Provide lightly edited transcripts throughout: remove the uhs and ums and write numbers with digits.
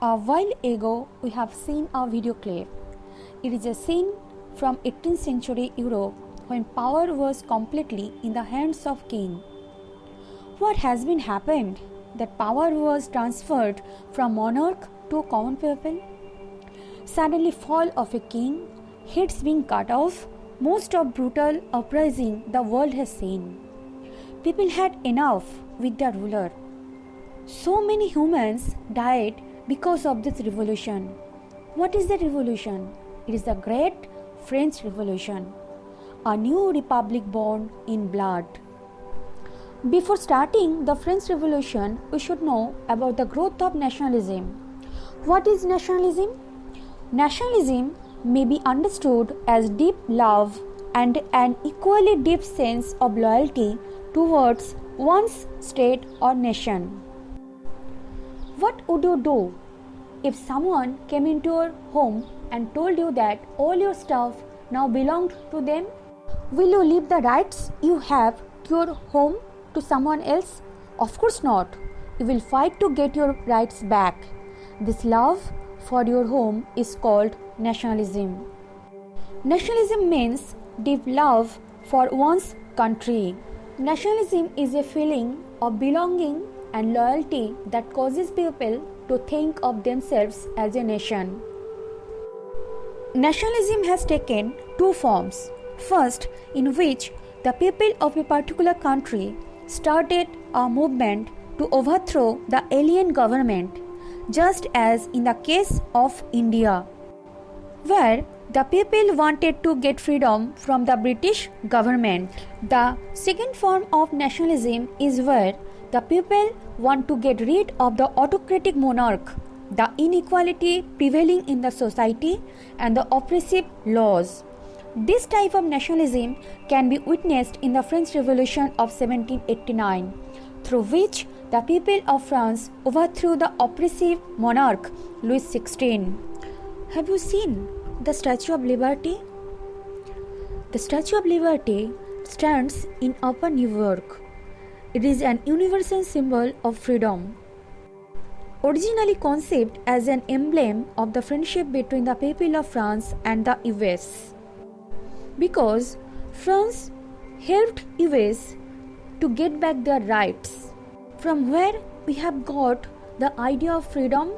A while ago, we have seen a video clip. It is a scene from 18th century Europe when power was completely in the hands of king. What has been happened? That power was transferred from monarch to common people. Suddenly fall of a king, heads being cut off, most of brutal uprising the world has seen. People had enough with their ruler. So many humans died because of this revolution. What is the revolution? It is the Great French Revolution, a new republic born in blood. Before starting the French Revolution, we should know about the growth of nationalism. What is nationalism? Nationalism may be understood as deep love and an equally deep sense of loyalty towards one's state or nation. What would you do if someone came into your home and told you that all your stuff now belonged to them? Will you leave the rights you have to your home to someone else? Of course not. You will fight to get your rights back. This love for your home is called nationalism. Nationalism means deep love for one's country. Nationalism is a feeling of belonging and loyalty that causes people to think of themselves as a nation. Nationalism has taken two forms. First, in which the people of a particular country started a movement to overthrow the alien government, just as in the case of India, where the people wanted to get freedom from the British government. The second form of nationalism is where the people want to get rid of the autocratic monarch, the inequality prevailing in the society, and the oppressive laws. This type of nationalism can be witnessed in the French Revolution of 1789, through which the people of France overthrew the oppressive monarch Louis XVI. Have you seen the Statue of Liberty? The Statue of Liberty stands in Upper New York. It is an universal symbol of freedom. Originally conceived as an emblem of the friendship between the people of France and the US. Because France helped US to get back their rights, from where we have got the idea of freedom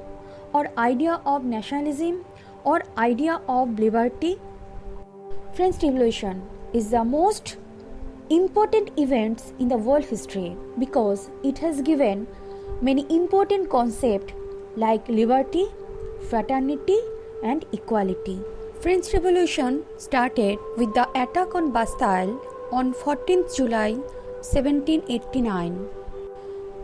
or idea of nationalism or idea of liberty. French Revolution is the most important event in the world history because it has given many important concepts like liberty, fraternity and equality. French Revolution started with the attack on Bastille on 14th July 1789.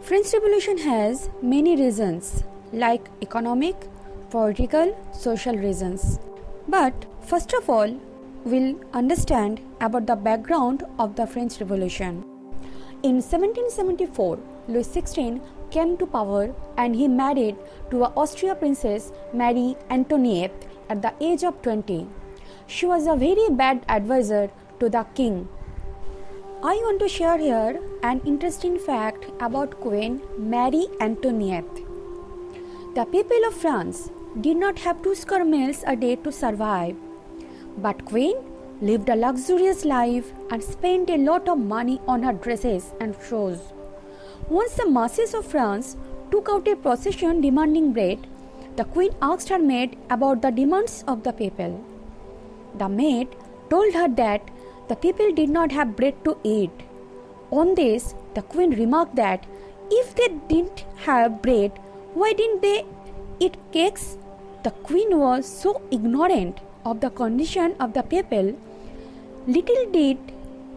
French Revolution has many reasons like economic, political, social reasons. But first of all, we'll understand about the background of the French Revolution. In 1774, Louis XVI came to power and he married to an Austrian princess Marie Antoinette at the age of 20. She was a very bad advisor to the king. I want to share here an interesting fact about Queen Marie Antoinette. The people of France did not have 2 square meals a day to survive. But Queen lived a luxurious life and spent a lot of money on her dresses and shoes. Once the masses of France took out a procession demanding bread, the Queen asked her maid about the demands of the people. The maid told her that the people did not have bread to eat. On this, the Queen remarked that if they didn't have bread, why didn't they eat cakes? The Queen was so ignorant of the condition of the people. Little did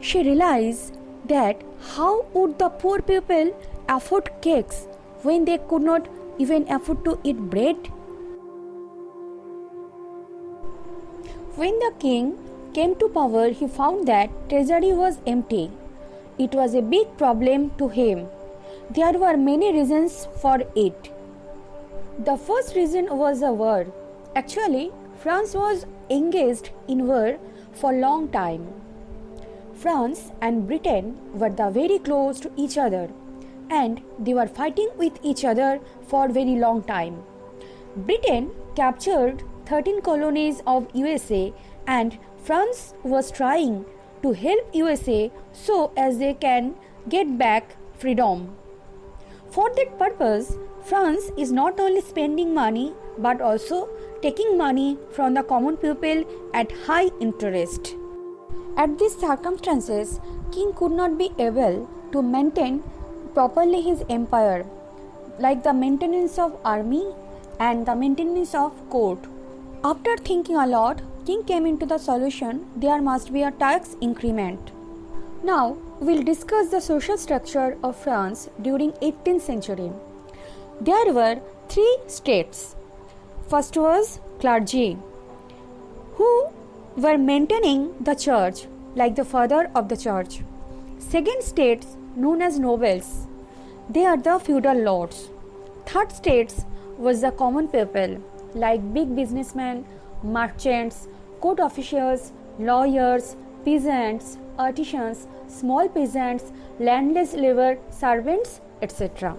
she realize that how would the poor people afford cakes when they could not even afford to eat bread? When the king came to power, he found that treasury was empty. It was a big problem to him. There were many reasons for it. The first reason was a war. Actually, France was engaged in war for a long time. France and Britain were very close to each other and they were fighting with each other for a very long time. Britain captured 13 colonies of USA and France was trying to help USA so as they can get back freedom. For that purpose, France is not only spending money but also taking money from the common people at high interest. At these circumstances, king could not be able to maintain properly his empire, like the maintenance of army and the maintenance of court. After thinking a lot, king came into the solution there must be a tax increment. Now we'll discuss the social structure of France during 18th century. There were three states. First was clergy, who were maintaining the church like the father of the church. Second states known as nobles. They are the feudal lords. Third states was the common people like big businessmen, merchants, court officials, lawyers, peasants, artisans, small peasants, landless labor servants, etc.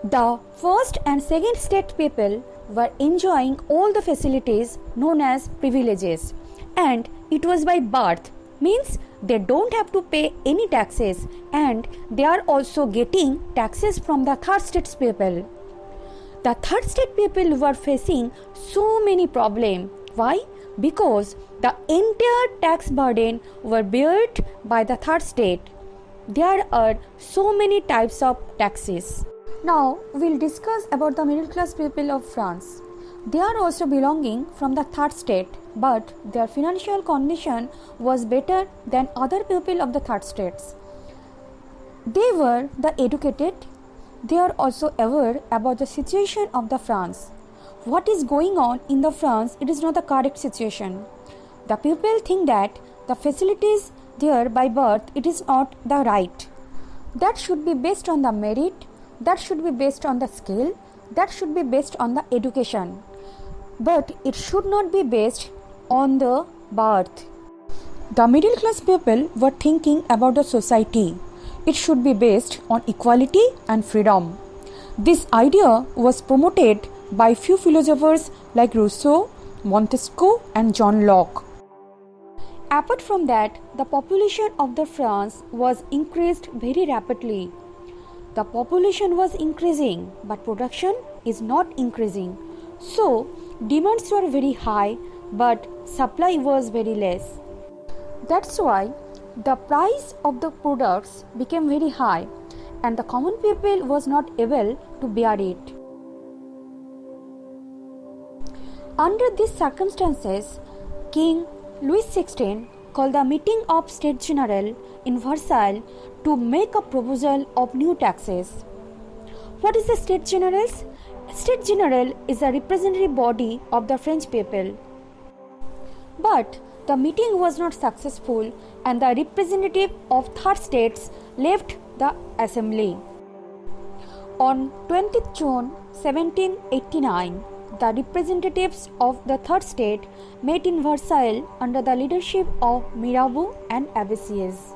The first and second state people were enjoying all the facilities known as privileges, and it was by birth, means they don't have to pay any taxes, and they are also getting taxes from the third state people. The third state people were facing so many problems. Why? Because the entire tax burden were beared by the third state. There are so many types of taxes. Now we'll discuss about the middle class people of France. They are also belonging from the third state, but their financial condition was better than other people of the third states. They were the educated. They are also aware about the situation of the France. What is going on in the France, it is not the correct situation. The people think that the facilities there by birth, it is not the right. That should be based on the merit, that should be based on the skill, that should be based on the education. But it should not be based on the birth. The middle class people were thinking about the society. It should be based on equality and freedom. This idea was promoted by few philosophers like Rousseau, Montesquieu and John Locke. Apart from that, the population of the France was increased very rapidly. The population was increasing, but production is not increasing. So, demands were very high, but supply was very less. That's why the price of the products became very high, and the common people was not able to bear it. Under these circumstances, King Louis XVI called the meeting of States General in Versailles to make a proposal of new taxes. What is the States General? States General is a representative body of the French people. But the meeting was not successful, and the representative of third states left the assembly. On 20th June 1789, the representatives of the third state met in Versailles under the leadership of Mirabeau and Abbessiez.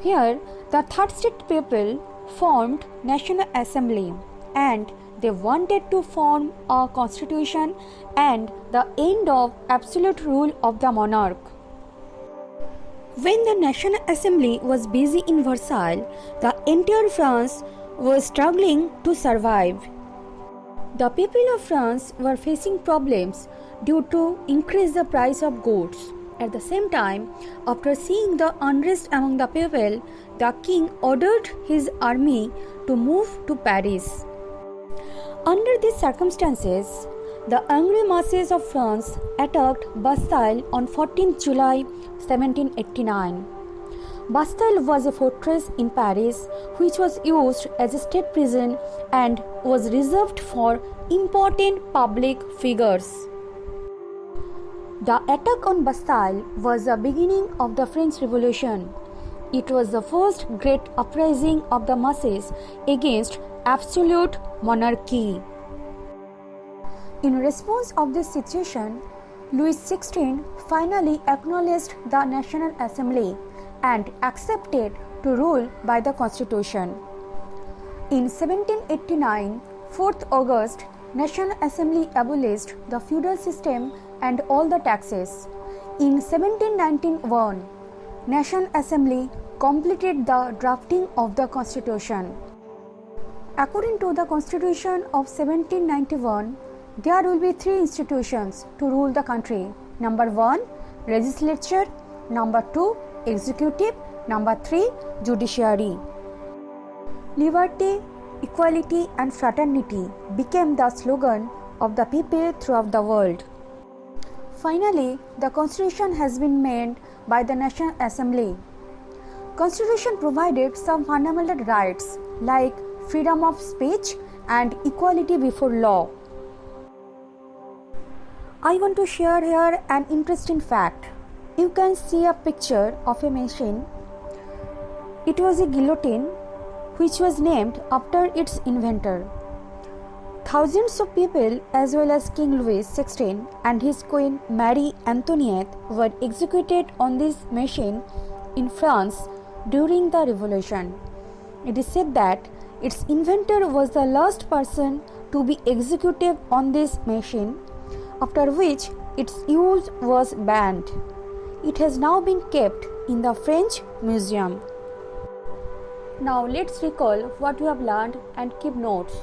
Here, the third state people formed National Assembly, and they wanted to form a constitution and the end of absolute rule of the monarch. When the National Assembly was busy in Versailles, the entire France was struggling to survive. The people of France were facing problems due to increase the price of goods. At the same time, after seeing the unrest among the people, the king ordered his army to move to Paris. Under these circumstances, the angry masses of France attacked Bastille on 14th July 1789. Bastille was a fortress in Paris which was used as a state prison and was reserved for important public figures. The attack on Bastille was the beginning of the French Revolution. It was the first great uprising of the masses against absolute monarchy. In response of this situation, Louis XVI finally acknowledged the National Assembly and accepted to rule by the Constitution. In 1789, 4th August, National Assembly abolished the feudal system and all the taxes. In 1791, National Assembly completed the drafting of the Constitution. According to the Constitution of 1791, there will be 3 institutions to rule the country. Number 1, legislature. Number 2, executive. Number 3, judiciary. Liberty, equality and fraternity became the slogan of the people throughout the world. Finally, the Constitution has been made by the National Assembly. Constitution provided some fundamental rights like freedom of speech and equality before law. I want to share here an interesting fact. You can see a picture of a machine. It was a guillotine which was named after its inventor. Thousands of people as well as King Louis XVI and his Queen Marie Antoinette were executed on this machine in France during the Revolution. It is said that its inventor was the last person to be executed on this machine, after which its use was banned. It has now been kept in the French Museum. Now let's recall what we have learned and keep notes.